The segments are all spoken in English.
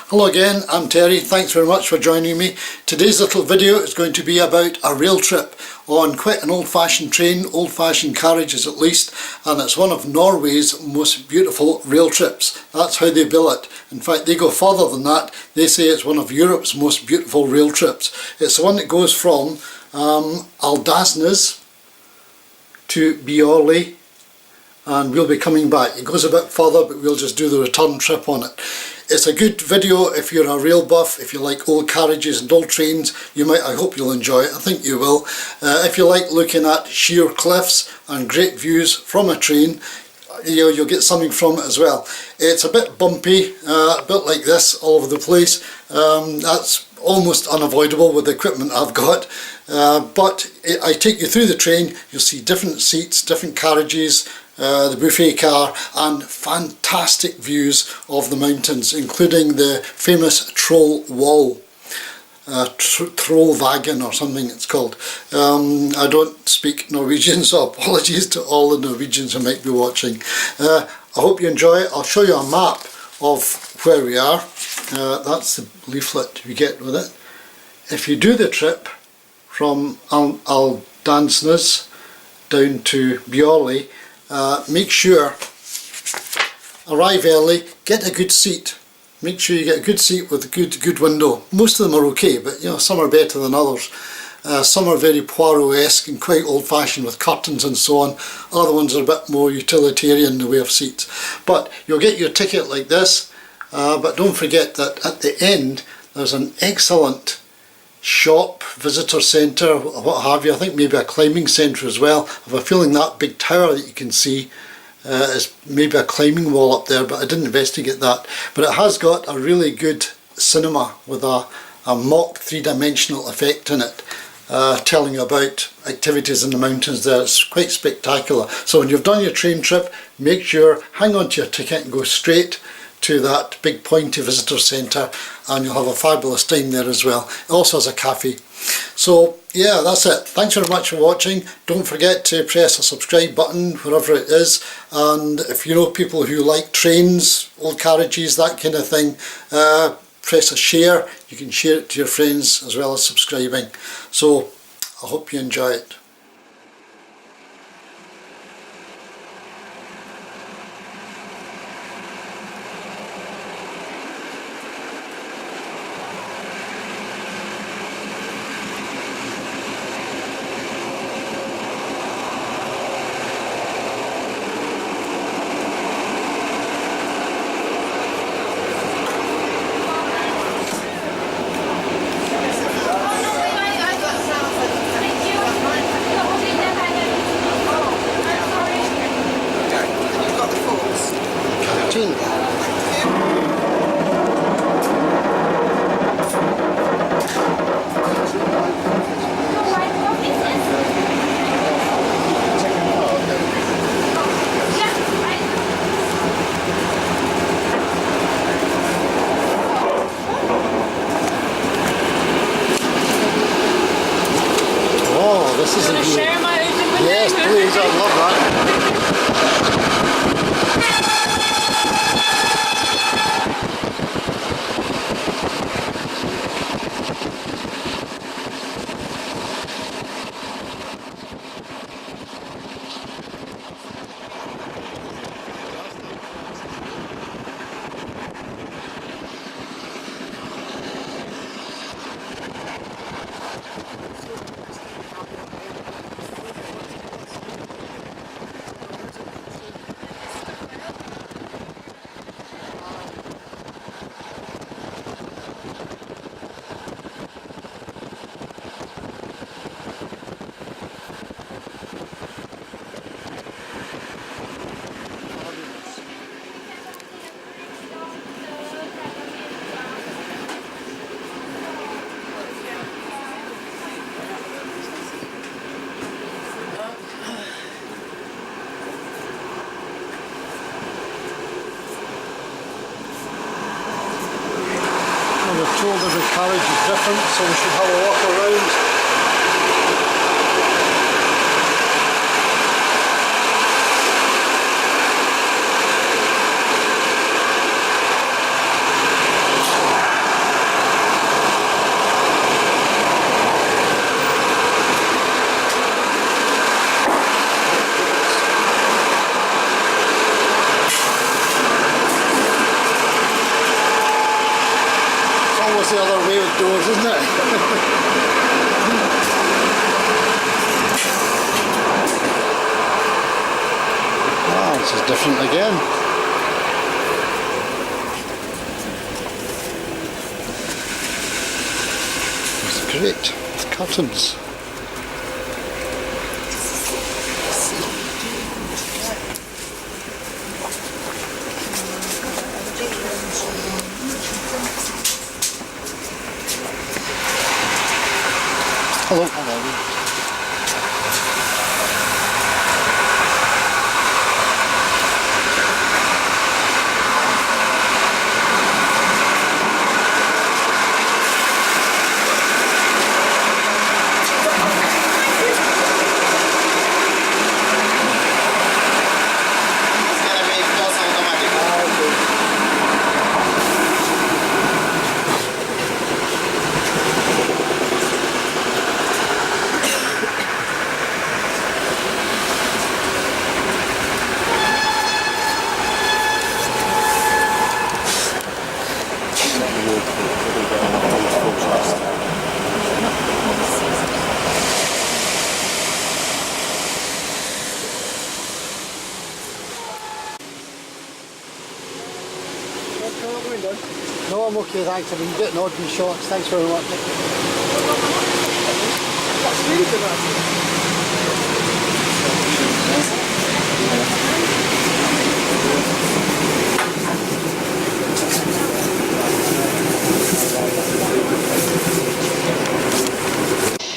Hello again, I'm Terry. Thanks very much for joining me. Today's little video is going to be about a rail trip on quite an old-fashioned train, old-fashioned carriages at least, and it's one of Norway's most beautiful rail trips. That's how they bill it. In fact, they go further than that. They say it's one of Europe's most beautiful rail trips. It's the one that goes from Ändalsnes to Bjorli, and we'll be coming back. It goes a bit further, but we'll just do the return trip on it. It's a good video if you're a rail buff, if you like old carriages and old trains. I hope you'll enjoy it. I think you will. If you like looking at sheer cliffs and great views from a train, you'll get something from it as well. It's a bit bumpy, a bit like this all over the place. That's almost unavoidable with the equipment I've got. But I take you through the train. You'll see different seats, different carriages, the buffet car, and fantastic views of the mountains, including the famous Troll Wall, Troll Wagon or something it's called. I don't speak Norwegian, so apologies to all the Norwegians who might be watching. I hope you enjoy it. I'll show you a map of where we are. That's the leaflet you get with it. If you do the trip from Ändalsnes down to Bjorli, make sure, arrive early, get a good seat. Make sure you get a good seat with a good window. Most of them are okay, but some are better than others. Some are very Poirot-esque and quite old-fashioned with curtains and so on. Other ones are a bit more utilitarian in the way of seats. But you'll get your ticket like this, but don't forget that at the end there's an excellent shop, visitor centre, what have you. I think maybe a climbing centre as well. I have a feeling that big tower that you can see is maybe a climbing wall up there, but I didn't investigate that. But it has got a really good cinema with a mock three-dimensional effect in it, telling you about activities in the mountains there. It's quite spectacular. So when you've done your train trip, make sure, hang on to your ticket and go straight to that big pointy visitor centre, and you'll have a fabulous time there as well. It also has a cafe. So yeah, that's it. Thanks very much for watching. Don't forget to press the subscribe button wherever it is, and if you know people who like trains, old carriages, that kind of thing, press a share. You can share it to your friends as well as subscribing. So I hope you enjoy it. This is a share my open. Yes, please, I'd love that. We're told every carriage is different, so we should have a walk around. is the other way with doors, isn't it? Ah, this is different again. It's great, with curtains. Hello. Hello. No, I'm okay, thanks. I've been getting odd wee shots. Thanks very much. That's really good,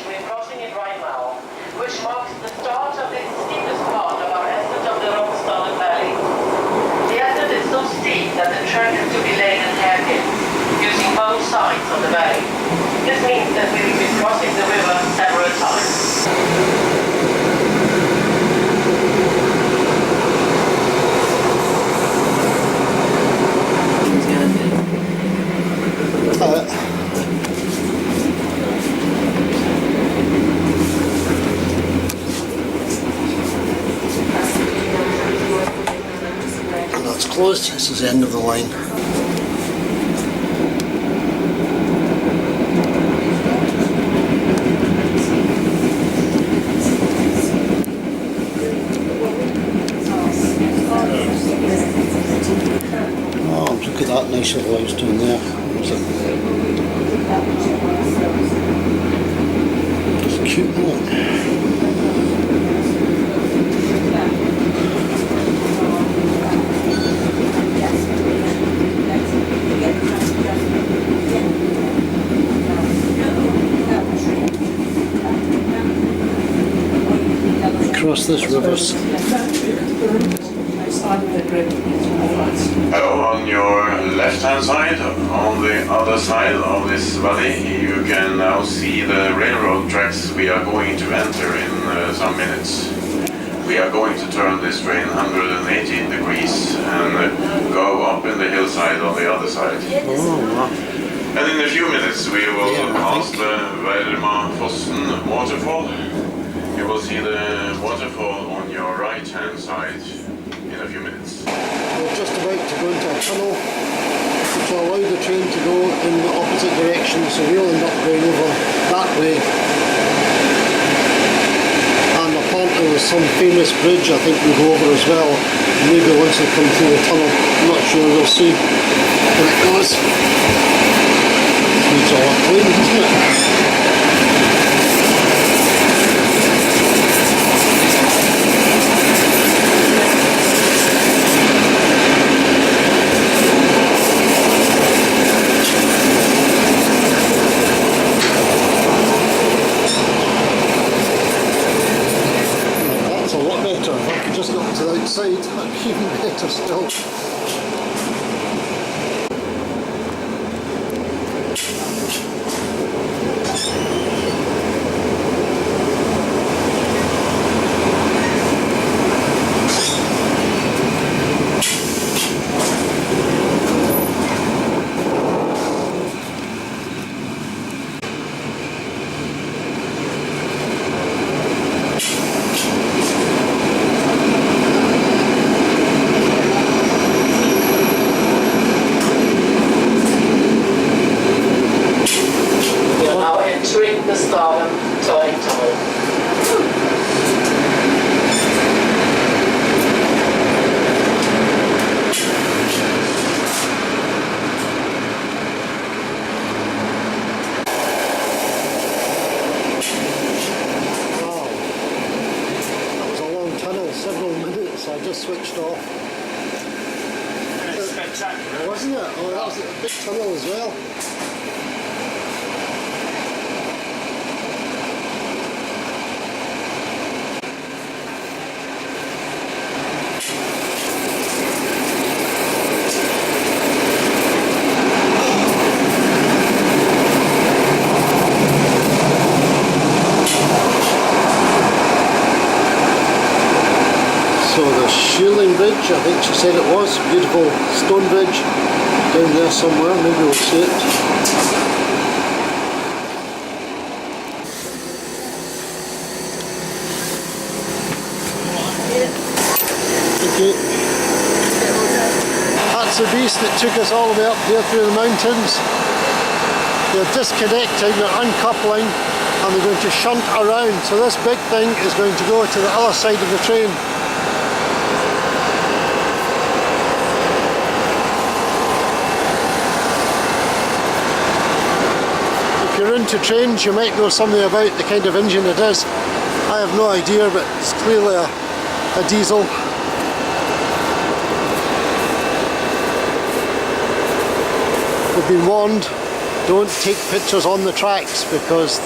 We're crossing it right now, which marks the start of the steepest part of our ascent of the Raumabanen valley. The ascent is so steep that the track has to be laid in hairpins, using both sides of the valley. This means that we will be crossing the river several times. That's closed. This is the end of the line. Oh, look at that nice little house down there. It's cute, isn't it? Across this river. On your left hand side, on the other side of this valley, you can now see the railroad tracks we are going to enter in some minutes. We are going to turn this train 118 degrees and go up in the hillside on the other side. Oh, wow. And in a few minutes we will pass the Raumabanen waterfall. You will see the waterfall on your right hand side in a few minutes. We're just about to go into a tunnel which will allow the train to go in the opposite direction, so we'll end up going over that way. And apparently there's some famous bridge I think we go over as well, maybe once we come through the tunnel. I'm not sure, we'll see when it goes. It's all up planes, isn't it? Just got to the outside, that'd be even better still. switched off. It's spectacular. Wasn't it? Oh, that was a big tunnel as well. So the Shieling Bridge, I think she said it was, beautiful stone bridge down there somewhere, maybe we'll see it. Thank you. That's the beast that took us all the way up here through the mountains. They're disconnecting, they're uncoupling, and they're going to shunt around. So this big thing is going to go to the other side of the train. If you're into trains, you might know something about the kind of engine it is. I have no idea, but it's clearly a diesel. We've been warned, don't take pictures on the tracks because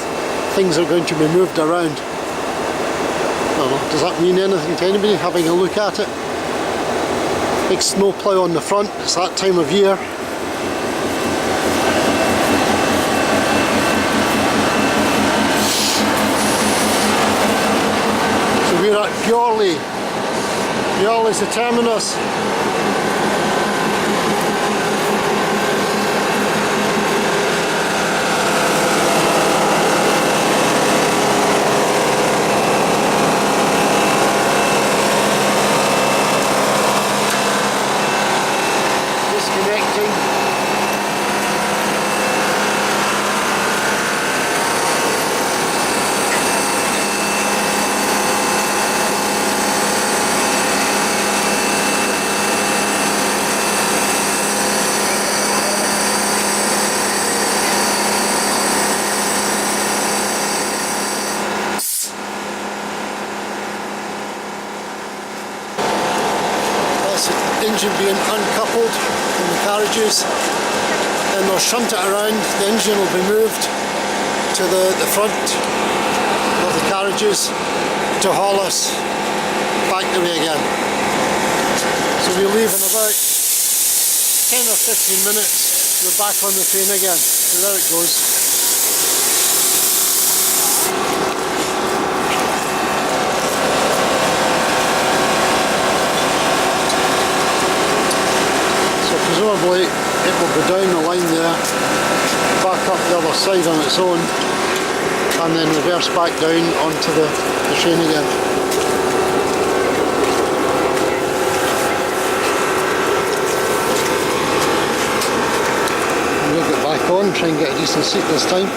things are going to be moved around. I don't know, does that mean anything to anybody having a look at it? Big snowplough on the front, it's that time of year. So we're at Bjorli. Bjorli's the terminus. Engine being uncoupled from the carriages, then they'll shunt it around, the engine will be moved to the front of the carriages to haul us back the way again. So we leave in about 10 or 15 minutes, we're back on the train again. So there it goes. Presumably it will go down the line there, back up the other side on its own, and then reverse back down onto the train again. And we'll get back on, try and get a decent seat this time.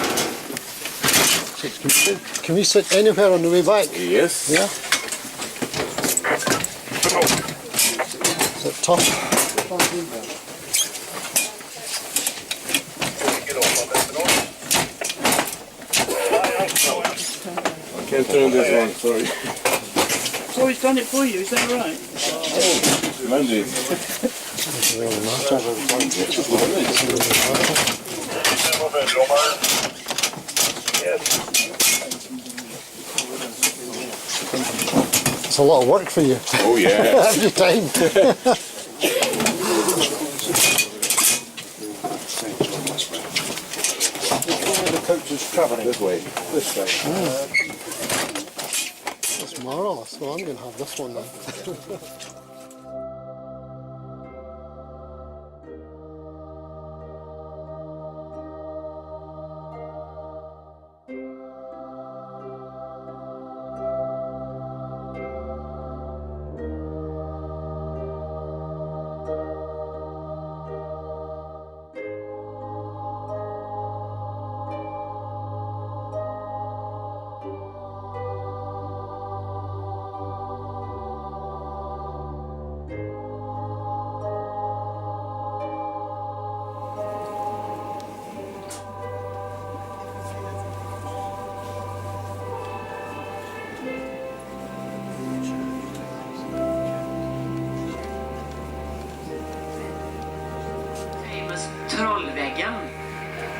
Can we sit anywhere on the way back? Yes. Yeah? Is it tough? I can't turn this one, sorry. So he's done it for you, is that right? Oh, Monday. It's a lot of work for you. Oh yeah. Every time. The coach is travelling This way. this way. It's marvellous. So I'm going to have this one then.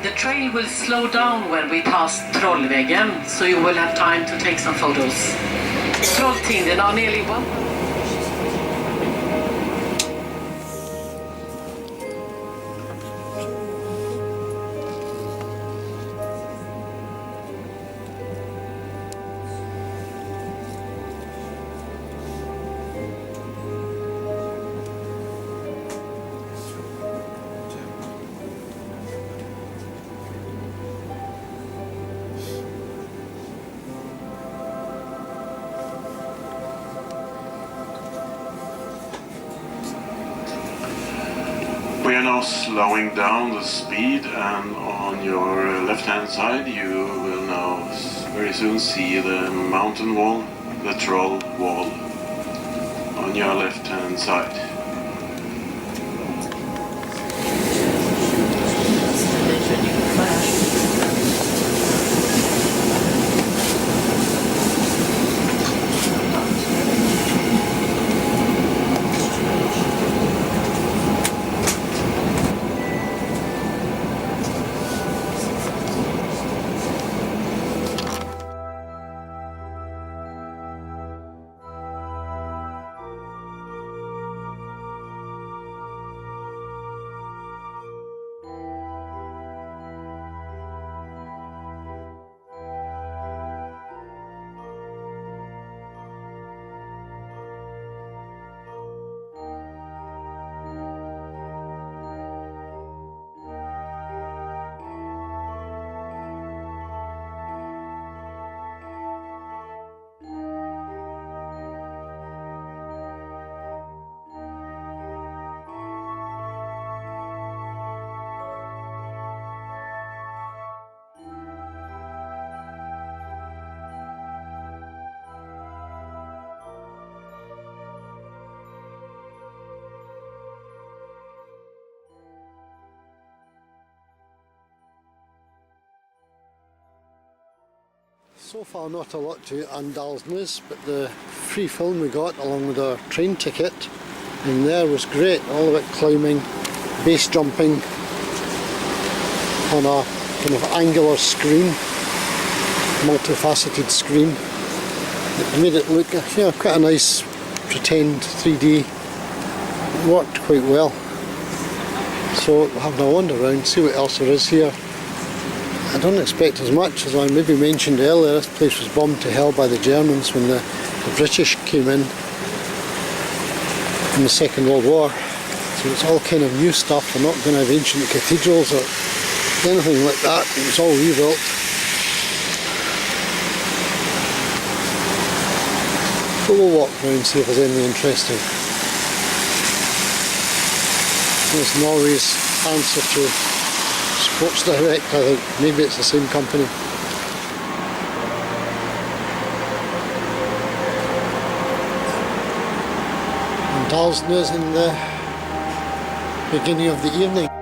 The train will slow down when we pass Trollvägen, so you will have time to take some photos. Trolltinden are nearly 1. We are now slowing down the speed, and on your left-hand side you will now very soon see the mountain wall, the Troll Wall, on your left-hand side. So far not a lot to Andalsnes, but the free film we got along with our train ticket in there was great. All about climbing, base jumping on a kind of angular screen, multifaceted screen. It made it look, you know, quite a nice pretend 3D. It worked quite well. So we're having a wander around, see what else there is here. I don't expect as much as I maybe mentioned earlier. This place was bombed to hell by the Germans when the British came in the Second World War. So it's all kind of new stuff. We're not going to have ancient cathedrals or anything like that. It was all rebuilt. But we'll walk around and see if there's anything interesting. There's Norway's answer to Sports Direct, I think. Maybe it's the same company. Ändalsnes in the beginning of the evening.